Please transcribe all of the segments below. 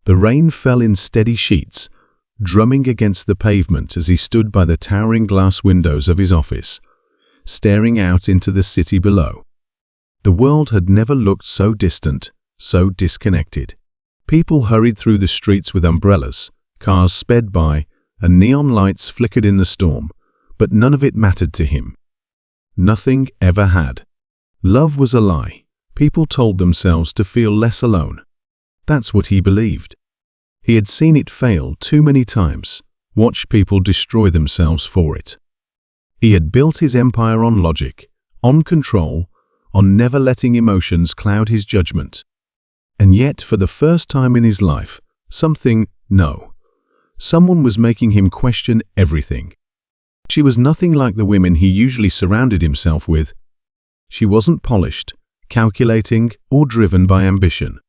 The rain fell in steady sheets, drumming against the pavement as he stood by the towering glass windows of his office, staring out into the city below. The world had never looked so distant, so disconnected. People hurried through the streets with umbrellas, cars sped by, and neon lights flickered in the storm, but none of it mattered to him. Nothing ever had. Love was a lie. People told themselves to feel less alone. That's what he believed. He had seen it fail too many times, watched people destroy themselves for it. He had built his empire on logic, on control, on never letting emotions cloud his judgment. And yet, for the first time in his life, someone was making him question everything. She was nothing like the women he usually surrounded himself with. She wasn't polished, calculating, or driven by ambition.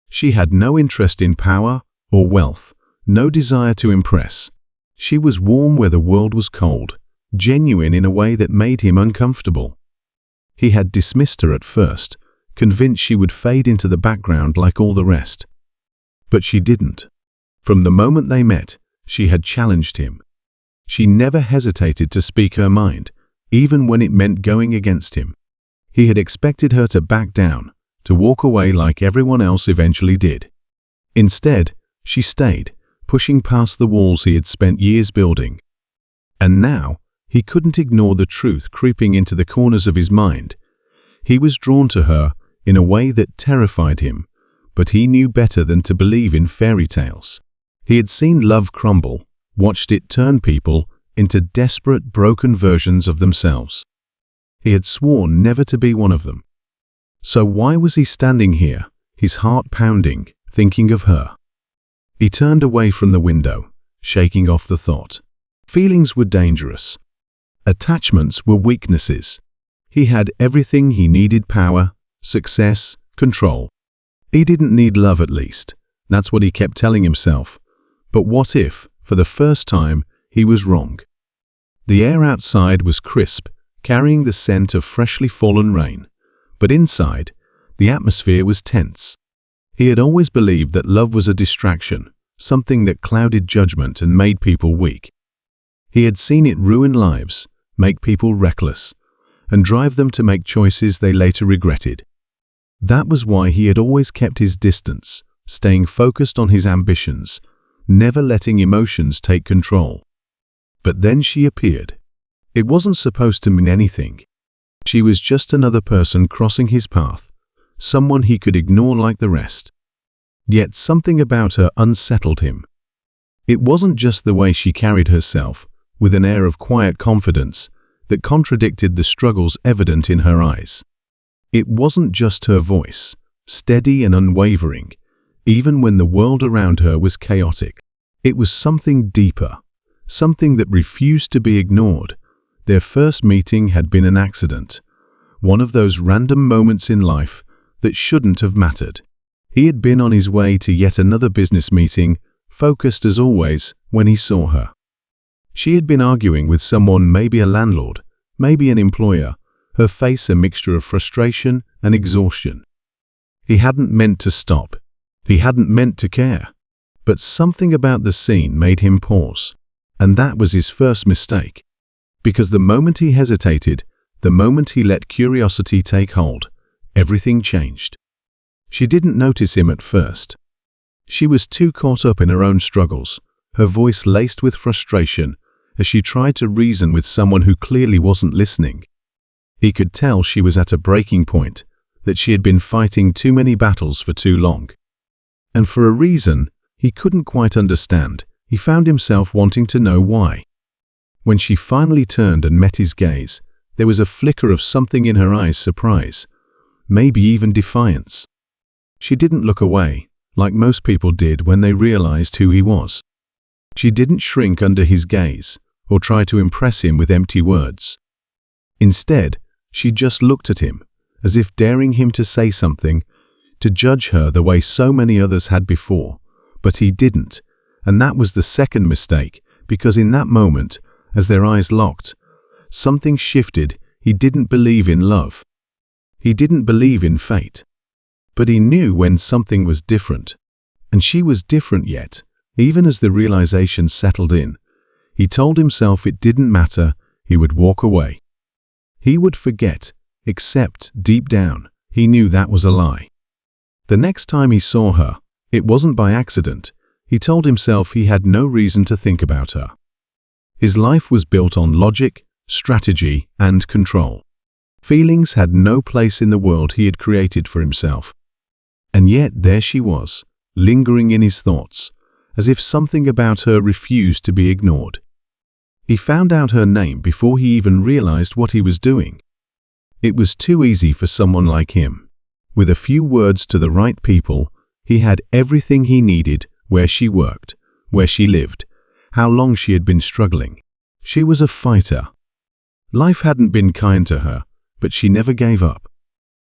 She had no interest in power or wealth, no desire to impress. She was warm where the world was cold, genuine in a way that made him uncomfortable. He had dismissed her at first, convinced she would fade into the background like all the rest. But she didn't. From the moment they met, she had challenged him. She never hesitated to speak her mind, even when it meant going against him. He had expected her to back down, to walk away like everyone else eventually did. Instead, she stayed, pushing past the walls he had spent years building. And now, he couldn't ignore the truth creeping into the corners of his mind. He was drawn to her in a way that terrified him, but he knew better than to believe in fairy tales. He had seen love crumble, watched it turn people into desperate, broken versions of themselves. He had sworn never to be one of them. So why was he standing here, his heart pounding, thinking of her? He turned away from the window, shaking off the thought. Feelings were dangerous. Attachments were weaknesses. He had everything he needed: power, success, control. He didn't need love, at least. That's what he kept telling himself. But what if, for the first time, he was wrong? The air outside was crisp, carrying the scent of freshly fallen rain. But inside, the atmosphere was tense. He had always believed that love was a distraction, something that clouded judgment and made people weak. He had seen it ruin lives, make people reckless, and drive them to make choices they later regretted. That was why he had always kept his distance, staying focused on his ambitions, never letting emotions take control. But then she appeared. It wasn't supposed to mean anything. She was just another person crossing his path, someone he could ignore like the rest. Yet something about her unsettled him. It wasn't just the way she carried herself, with an air of quiet confidence that contradicted the struggles evident in her eyes. It wasn't just her voice, steady and unwavering, even when the world around her was chaotic. It was something deeper, something that refused to be ignored. Their first meeting had been an accident, one of those random moments in life that shouldn't have mattered. He had been on his way to yet another business meeting, focused as always, when he saw her. She had been arguing with someone, maybe a landlord, maybe an employer, her face a mixture of frustration and exhaustion. He hadn't meant to stop. He hadn't meant to care. But something about the scene made him pause. And that was his first mistake. Because the moment he hesitated, the moment he let curiosity take hold, everything changed. She didn't notice him at first. She was too caught up in her own struggles, her voice laced with frustration, as she tried to reason with someone who clearly wasn't listening. He could tell she was at a breaking point, that she had been fighting too many battles for too long. And for a reason he couldn't quite understand, he found himself wanting to know why. When she finally turned and met his gaze, there was a flicker of something in her eyes: surprise, maybe even defiance. She didn't look away, like most people did when they realized who he was. She didn't shrink under his gaze, or try to impress him with empty words. Instead, she just looked at him, as if daring him to say something, to judge her the way so many others had before. But he didn't, and that was the second mistake, because in that moment, as their eyes locked, something shifted. He didn't believe in love. He didn't believe in fate. But he knew when something was different. And she was different yet, even as the realization settled in. He told himself it didn't matter, he would walk away. He would forget, except deep down, he knew that was a lie. The next time he saw her, it wasn't by accident. He told himself he had no reason to think about her. His life was built on logic, strategy, and control. Feelings had no place in the world he had created for himself. And yet there she was, lingering in his thoughts, as if something about her refused to be ignored. He found out her name before he even realized what he was doing. It was too easy for someone like him. With a few words to the right people, he had everything he needed: where she worked, where she lived, how long she had been struggling. She was a fighter. Life hadn't been kind to her, but she never gave up.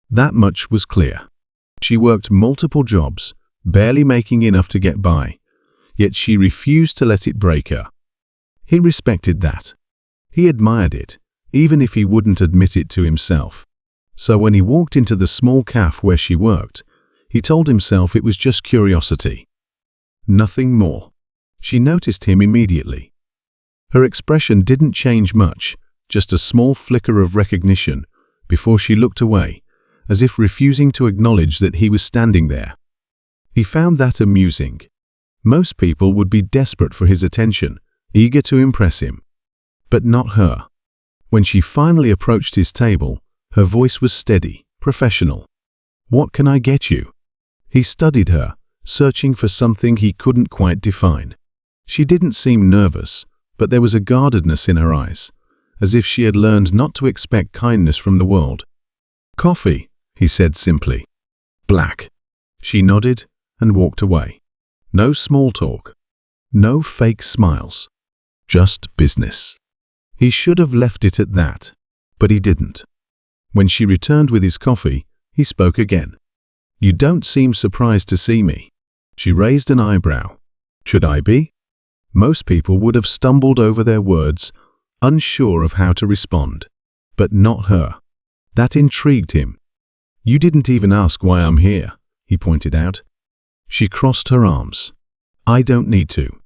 That much was clear. She worked multiple jobs, barely making enough to get by, yet she refused to let it break her. He respected that. He admired it, even if he wouldn't admit it to himself. So when he walked into the small cafe where she worked, he told himself it was just curiosity. Nothing more. She noticed him immediately. Her expression didn't change much, just a small flicker of recognition, before she looked away, as if refusing to acknowledge that he was standing there. He found that amusing. Most people would be desperate for his attention, eager to impress him. But not her. When she finally approached his table, her voice was steady, professional. "What can I get you?" He studied her, searching for something he couldn't quite define. She didn't seem nervous, but there was a guardedness in her eyes, as if she had learned not to expect kindness from the world. "Coffee," he said simply. "Black." She nodded and walked away. No small talk. No fake smiles. Just business. He should have left it at that, but he didn't. When she returned with his coffee, he spoke again. "You don't seem surprised to see me." She raised an eyebrow. Should I be? Most people would have stumbled over their words, unsure of how to respond. But not her. That intrigued him. "You didn't even ask why I'm here," he pointed out. She crossed her arms. "I don't need to.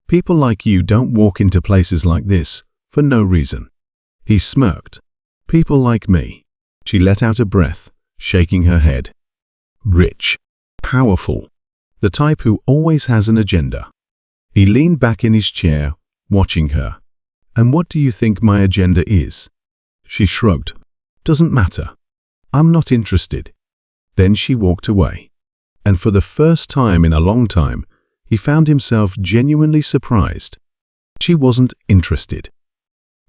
People like you don't walk into places like this for no reason." He smirked. "People like me." She let out a breath, shaking her head. "Rich. Powerful. The type who always has an agenda." He leaned back in his chair, watching her. "And what do you think my agenda is?" She shrugged. "Doesn't matter. I'm not interested." Then she walked away. And for the first time in a long time, he found himself genuinely surprised. She wasn't interested.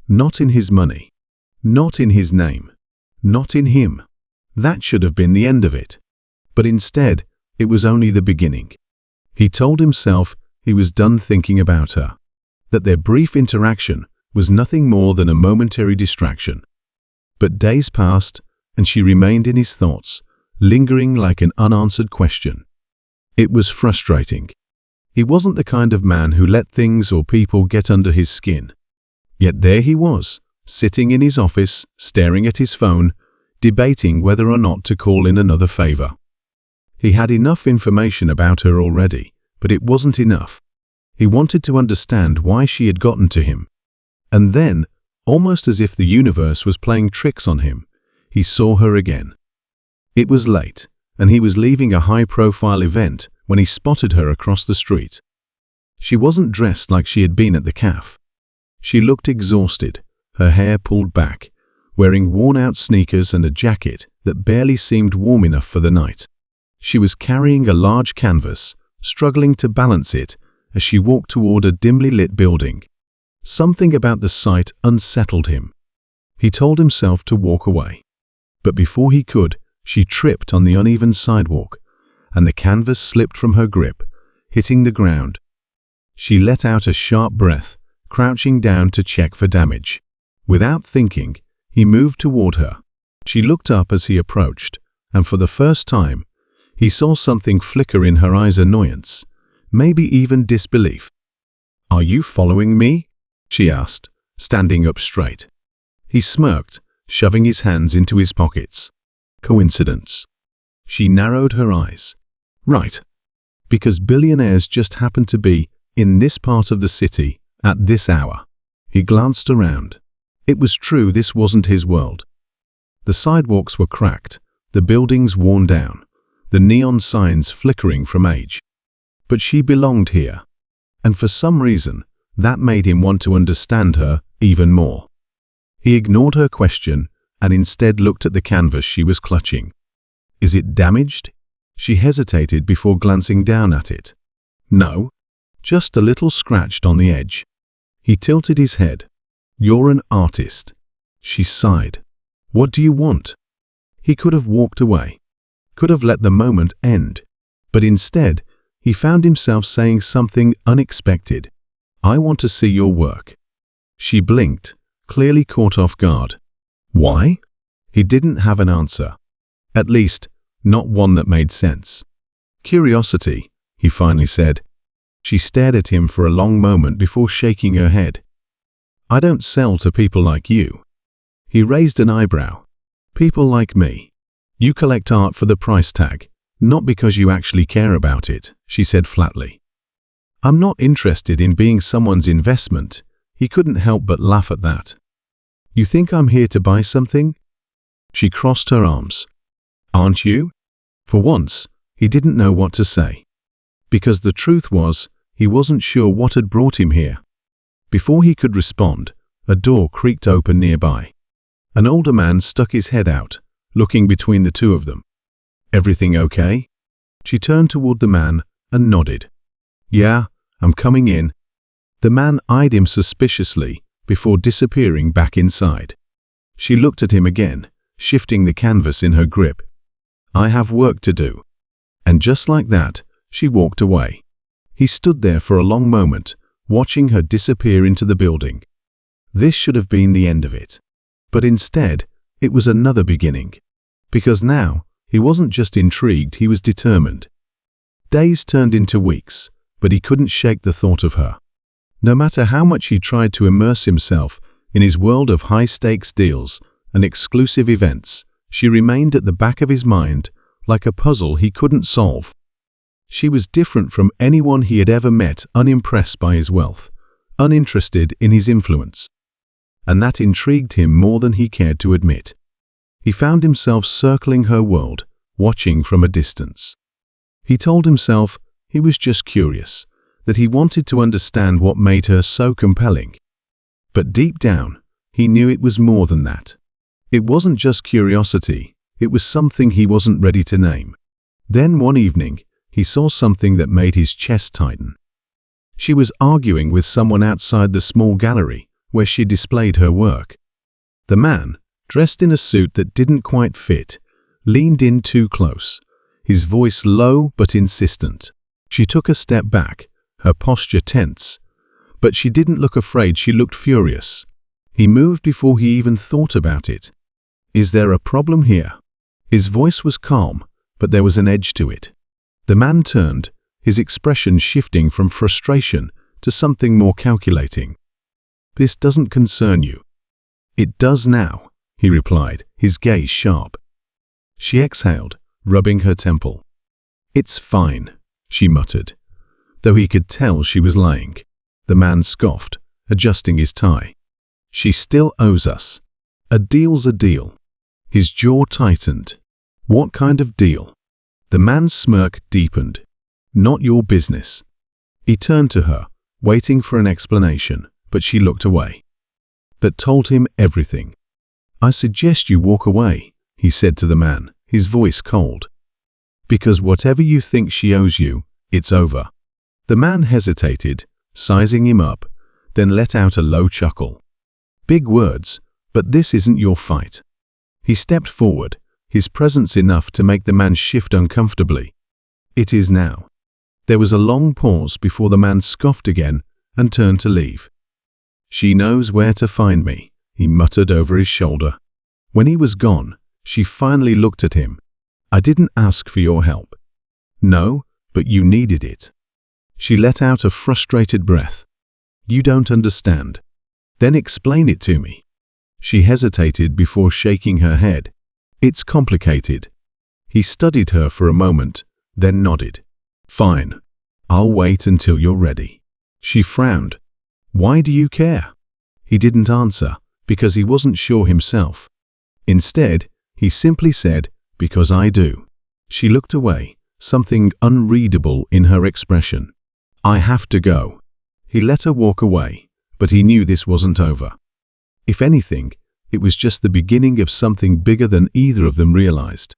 Not in his money. Not in his name. Not in him. That should have been the end of it. But instead, it was only the beginning. He told himself he was done thinking about her, that their brief interaction was nothing more than a momentary distraction. But days passed, and she remained in his thoughts, lingering like an unanswered question. It was frustrating. He wasn't the kind of man who let things or people get under his skin. Yet there he was, sitting in his office, staring at his phone, debating whether or not to call in another favor. He had enough information about her already, but it wasn't enough. He wanted to understand why she had gotten to him. And then, almost as if the universe was playing tricks on him, he saw her again. It was late, and he was leaving a high-profile event when he spotted her across the street. She wasn't dressed like she had been at the cafe. She looked exhausted, her hair pulled back, wearing worn-out sneakers and a jacket that barely seemed warm enough for the night. She was carrying a large canvas, struggling to balance it as she walked toward a dimly lit building. Something about the sight unsettled him. He told himself to walk away. But before he could, she tripped on the uneven sidewalk, and the canvas slipped from her grip, hitting the ground. She let out a sharp breath, crouching down to check for damage. Without thinking, he moved toward her. She looked up as he approached, and for the first time, he saw something flicker in her eyes: annoyance, maybe even disbelief. "Are you following me?" she asked, standing up straight. He smirked, shoving his hands into his pockets. "Coincidence?" She narrowed her eyes. "Right. Because billionaires just happen to be in this part of the city at this hour. He glanced around. It was true, this wasn't his world. The sidewalks were cracked, the buildings worn down, the neon signs flickering from age. But she belonged here. And for some reason, that made him want to understand her even more. He ignored her question and instead looked at the canvas she was clutching. Is it damaged? She hesitated before glancing down at it. No, just a little scratched on the edge. He tilted his head. You're an artist. She sighed. What do you want? He could have walked away, could have let the moment end, but instead, he found himself saying something unexpected. I want to see your work. She blinked, clearly caught off guard. Why? He didn't have an answer. At least, not one that made sense. Curiosity, he finally said. She stared at him for a long moment before shaking her head. I don't sell to people like you. He raised an eyebrow. People like me. You collect art for the price tag, not because you actually care about it, she said flatly. I'm not interested in being someone's investment. He couldn't help but laugh at that. You think I'm here to buy something? She crossed her arms. Aren't you? For once, he didn't know what to say. Because the truth was, he wasn't sure what had brought him here. Before he could respond, a door creaked open nearby. An older man stuck his head out, looking between the two of them. Everything okay? She turned toward the man and nodded. Yeah, I'm coming in. The man eyed him suspiciously before disappearing back inside. She looked at him again, shifting the canvas in her grip. I have work to do. And just like that, she walked away. He stood there for a long moment, watching her disappear into the building. This should have been the end of it. But instead, it was another beginning. Because now, he wasn't just intrigued, he was determined. Days turned into weeks, but he couldn't shake the thought of her. No matter how much he tried to immerse himself in his world of high-stakes deals and exclusive events, she remained at the back of his mind like a puzzle he couldn't solve. She was different from anyone he had ever met, unimpressed by his wealth, uninterested in his influence. And that intrigued him more than he cared to admit. He found himself circling her world, watching from a distance. He told himself he was just curious, that he wanted to understand what made her so compelling. But deep down, he knew it was more than that. It wasn't just curiosity, it was something he wasn't ready to name. Then one evening, he saw something that made his chest tighten. She was arguing with someone outside the small gallery where she displayed her work. The man, dressed in a suit that didn't quite fit, leaned in too close, his voice low but insistent. She took a step back, her posture tense. But she didn't look afraid, she looked furious. He moved before he even thought about it. Is there a problem here? His voice was calm, but there was an edge to it. The man turned, his expression shifting from frustration to something more calculating. This doesn't concern you. It does now, he replied, his gaze sharp. She exhaled, rubbing her temple. It's fine, she muttered, though he could tell she was lying. The man scoffed, adjusting his tie. She still owes us. A deal's a deal. His jaw tightened. What kind of deal? The man's smirk deepened. Not your business. He turned to her, waiting for an explanation, but she looked away. That told him everything. I suggest you walk away, he said to the man, his voice cold. Because whatever you think she owes you, it's over. The man hesitated, sizing him up, then let out a low chuckle. Big words, but this isn't your fight. He stepped forward, his presence enough to make the man shift uncomfortably. It is now. There was a long pause before the man scoffed again and turned to leave. She knows where to find me, he muttered over his shoulder. When he was gone, she finally looked at him. I didn't ask for your help. No, but you needed it. She let out a frustrated breath. You don't understand. Then explain it to me. She hesitated before shaking her head. It's complicated. He studied her for a moment, then nodded. Fine. I'll wait until you're ready. She frowned. Why do you care? He didn't answer, because he wasn't sure himself. Instead, he simply said, because I do. She looked away, something unreadable in her expression. I have to go. He let her walk away, but he knew this wasn't over. If anything, it was just the beginning of something bigger than either of them realized.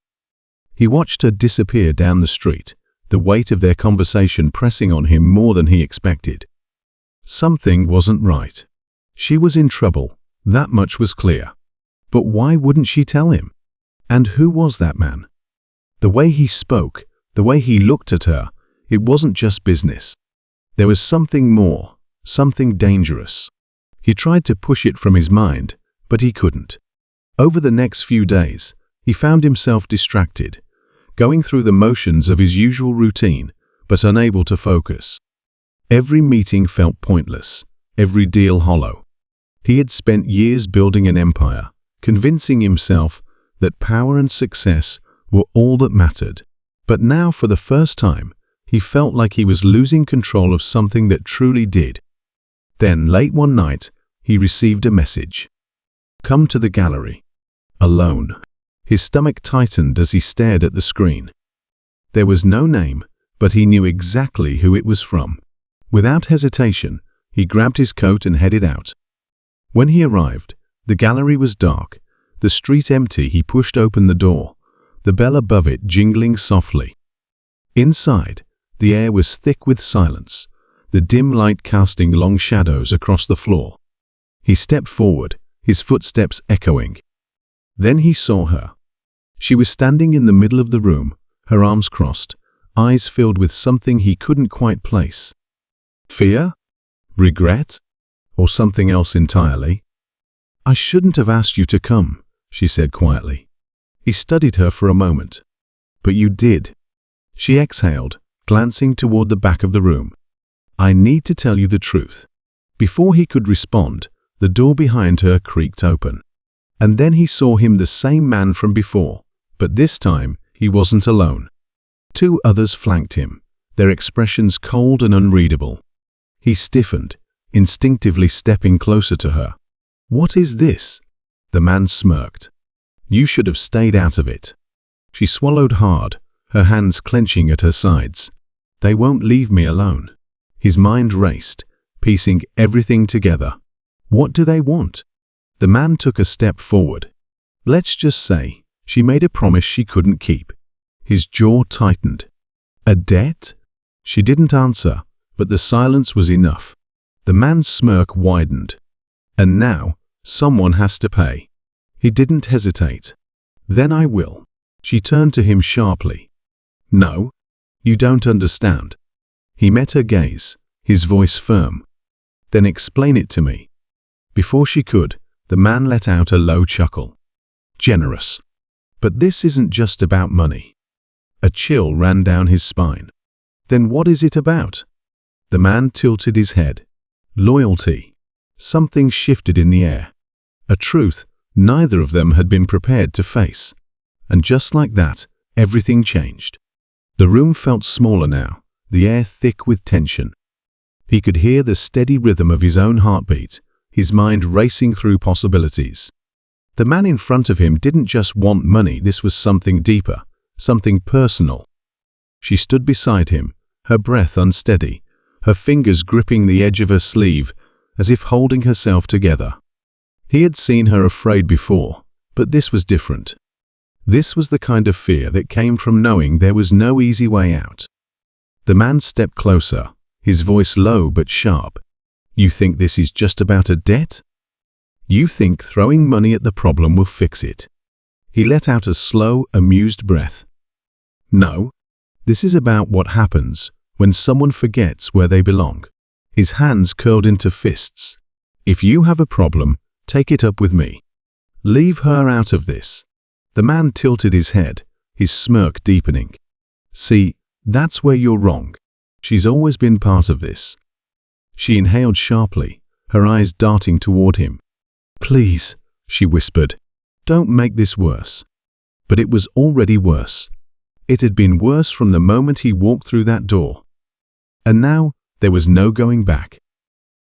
He watched her disappear down the street, the weight of their conversation pressing on him more than he expected. Something wasn't right. She was in trouble, that much was clear. But why wouldn't she tell him? And who was that man? The way he spoke, the way he looked at her, it wasn't just business. There was something more, something dangerous. He tried to push it from his mind, but he couldn't. Over the next few days, he found himself distracted, going through the motions of his usual routine, but unable to focus. Every meeting felt pointless, every deal hollow. He had spent years building an empire, convincing himself that power and success were all that mattered. But now, for the first time, he felt like he was losing control of something that truly did. Then, late one night, he received a message. Come to the gallery. Alone. His stomach tightened as he stared at the screen. There was no name, but he knew exactly who it was from. Without hesitation, he grabbed his coat and headed out. When he arrived, the gallery was dark, the street empty. He pushed open the door, the bell above it jingling softly. Inside, the air was thick with silence, the dim light casting long shadows across the floor. He stepped forward, his footsteps echoing. Then he saw her. She was standing in the middle of the room, her arms crossed, eyes filled with something he couldn't quite place. Fear? Regret? Or something else entirely? I shouldn't have asked you to come, she said quietly. He studied her for a moment. But you did. She exhaled, glancing toward the back of the room. I need to tell you the truth. Before he could respond, the door behind her creaked open. And then he saw him, the same man from before, but this time he wasn't alone. Two others flanked him, their expressions cold and unreadable. He stiffened, instinctively stepping closer to her. What is this? The man smirked. You should have stayed out of it. She swallowed hard, her hands clenching at her sides. They won't leave me alone. His mind raced, piecing everything together. What do they want? The man took a step forward. Let's just say, she made a promise she couldn't keep. His jaw tightened. A debt? She didn't answer, but the silence was enough. The man's smirk widened. And now, someone has to pay. He didn't hesitate. Then I will. She turned to him sharply. No, you don't understand. He met her gaze, his voice firm. Then explain it to me. Before she could, the man let out a low chuckle. Generous. But this isn't just about money. A chill ran down his spine. Then what is it about? The man tilted his head. Loyalty. Something shifted in the air. A truth neither of them had been prepared to face. And just like that, everything changed. The room felt smaller now, the air thick with tension. He could hear the steady rhythm of his own heartbeat, his mind racing through possibilities. The man in front of him didn't just want money, this was something deeper, something personal. She stood beside him, her breath unsteady, her fingers gripping the edge of her sleeve, as if holding herself together. He had seen her afraid before, but this was different. This was the kind of fear that came from knowing there was no easy way out. The man stepped closer, his voice low but sharp. You think this is just about a debt? You think throwing money at the problem will fix it? He let out a slow, amused breath. No, this is about what happens when someone forgets where they belong. His hands curled into fists. If you have a problem, take it up with me. Leave her out of this. The man tilted his head, his smirk deepening. See, that's where you're wrong. She's always been part of this. She inhaled sharply, her eyes darting toward him. Please, she whispered, don't make this worse. But it was already worse. It had been worse from the moment he walked through that door. And now, there was no going back.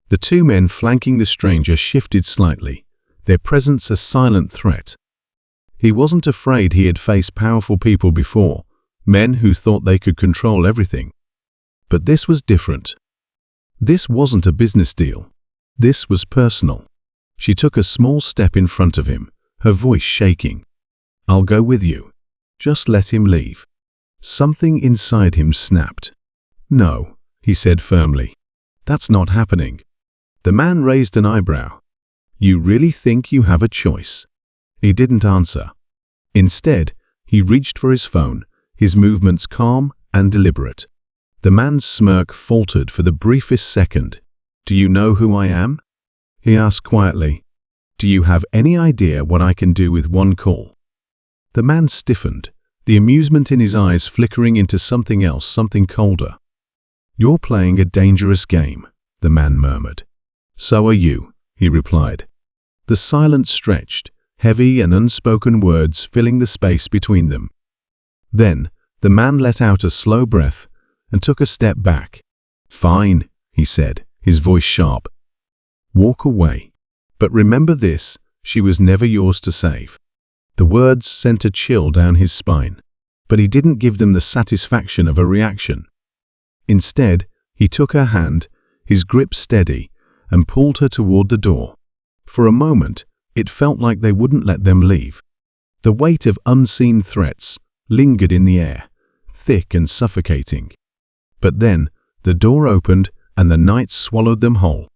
The two men flanking the stranger shifted slightly, their presence a silent threat. He wasn't afraid he had faced powerful people before, men who thought they could control everything. But this was different. This wasn't a business deal. This was personal. She took a small step in front of him, her voice shaking. "I'll go with you. Just let him leave." Something inside him snapped. "No," he said firmly. "That's not happening." The man raised an eyebrow. "You really think you have a choice?" He didn't answer. Instead, he reached for his phone, his movements calm and deliberate. The man's smirk faltered for the briefest second. "Do you know who I am?" he asked quietly. "Do you have any idea what I can do with one call?" The man stiffened, the amusement in his eyes flickering into something else, something colder. "You're playing a dangerous game," the man murmured. "So are you," he replied. The silence stretched, heavy and unspoken words filling the space between them. Then, the man let out a slow breath and took a step back. "Fine," he said, his voice sharp. "Walk away. But remember this, she was never yours to save." The words sent a chill down his spine, but he didn't give them the satisfaction of a reaction. Instead, he took her hand, his grip steady, and pulled her toward the door. For a moment, it felt like they wouldn't let them leave. The weight of unseen threats lingered in the air, thick and suffocating. But then, the door opened and the night swallowed them whole.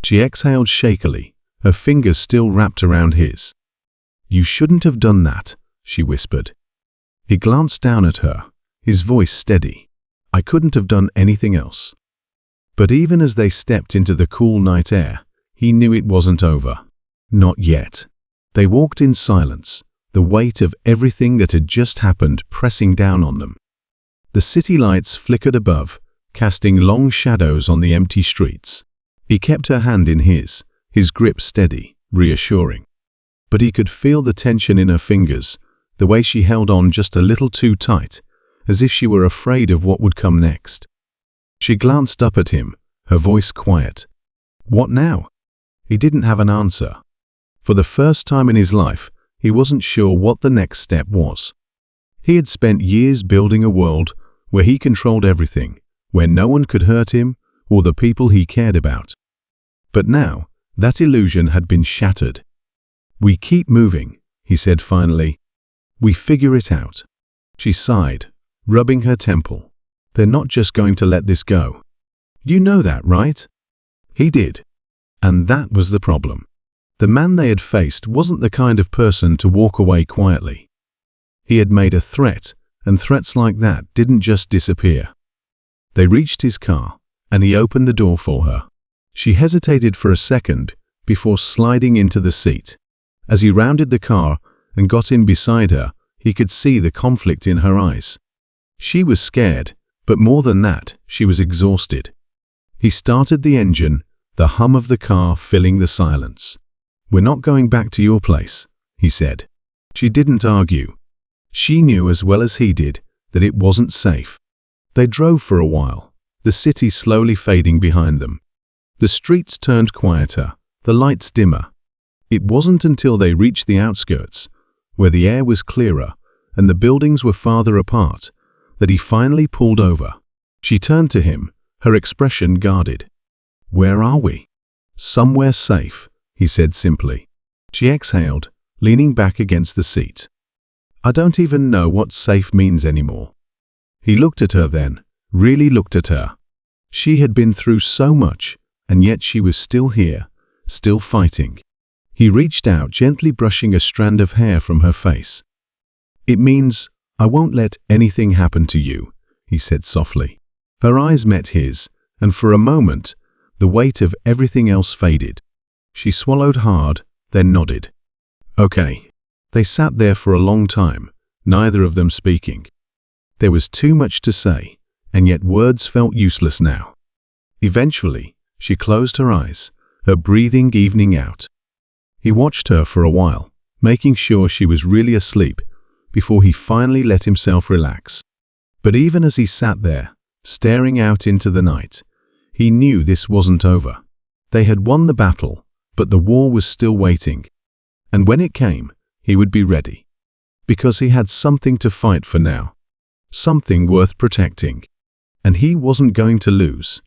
She exhaled shakily, her fingers still wrapped around his. "You shouldn't have done that," she whispered. He glanced down at her, his voice steady. "I couldn't have done anything else." But even as they stepped into the cool night air, he knew it wasn't over. Not yet. They walked in silence, the weight of everything that had just happened pressing down on them. The city lights flickered above, casting long shadows on the empty streets. He kept her hand in his grip steady, reassuring. But he could feel the tension in her fingers, the way she held on just a little too tight, as if she were afraid of what would come next. She glanced up at him, her voice quiet. "What now?" He didn't have an answer. For the first time in his life, he wasn't sure what the next step was. He had spent years building a world where he controlled everything, where no one could hurt him or the people he cared about. But now, that illusion had been shattered. "We keep moving," he said finally. "We figure it out." She sighed, rubbing her temple. "They're not just going to let this go. You know that, right?" He did. And that was the problem. The man they had faced wasn't the kind of person to walk away quietly. He had made a threat, and threats like that didn't just disappear. They reached his car, and he opened the door for her. She hesitated for a second before sliding into the seat. As he rounded the car and got in beside her, he could see the conflict in her eyes. She was scared, but more than that, she was exhausted. He started the engine, the hum of the car filling the silence. "We're not going back to your place," he said. She didn't argue. She knew as well as he did that it wasn't safe. They drove for a while, the city slowly fading behind them. The streets turned quieter, the lights dimmer. It wasn't until they reached the outskirts, where the air was clearer and the buildings were farther apart, that he finally pulled over. She turned to him, her expression guarded. "Where are we?" "Somewhere safe," he said simply. She exhaled, leaning back against the seat. "I don't even know what safe means anymore." He looked at her then, really looked at her. She had been through so much, and yet she was still here, still fighting. He reached out, gently brushing a strand of hair from her face. "It means I won't let anything happen to you," he said softly. Her eyes met his, and for a moment, the weight of everything else faded. She swallowed hard, then nodded. "Okay." They sat there for a long time, neither of them speaking. There was too much to say, and yet words felt useless now. Eventually, she closed her eyes, her breathing evening out. He watched her for a while, making sure she was really asleep, before he finally let himself relax. But even as he sat there, staring out into the night, he knew this wasn't over. They had won the battle, but the war was still waiting. And when it came, he would be ready. Because he had something to fight for now. Something worth protecting. And he wasn't going to lose.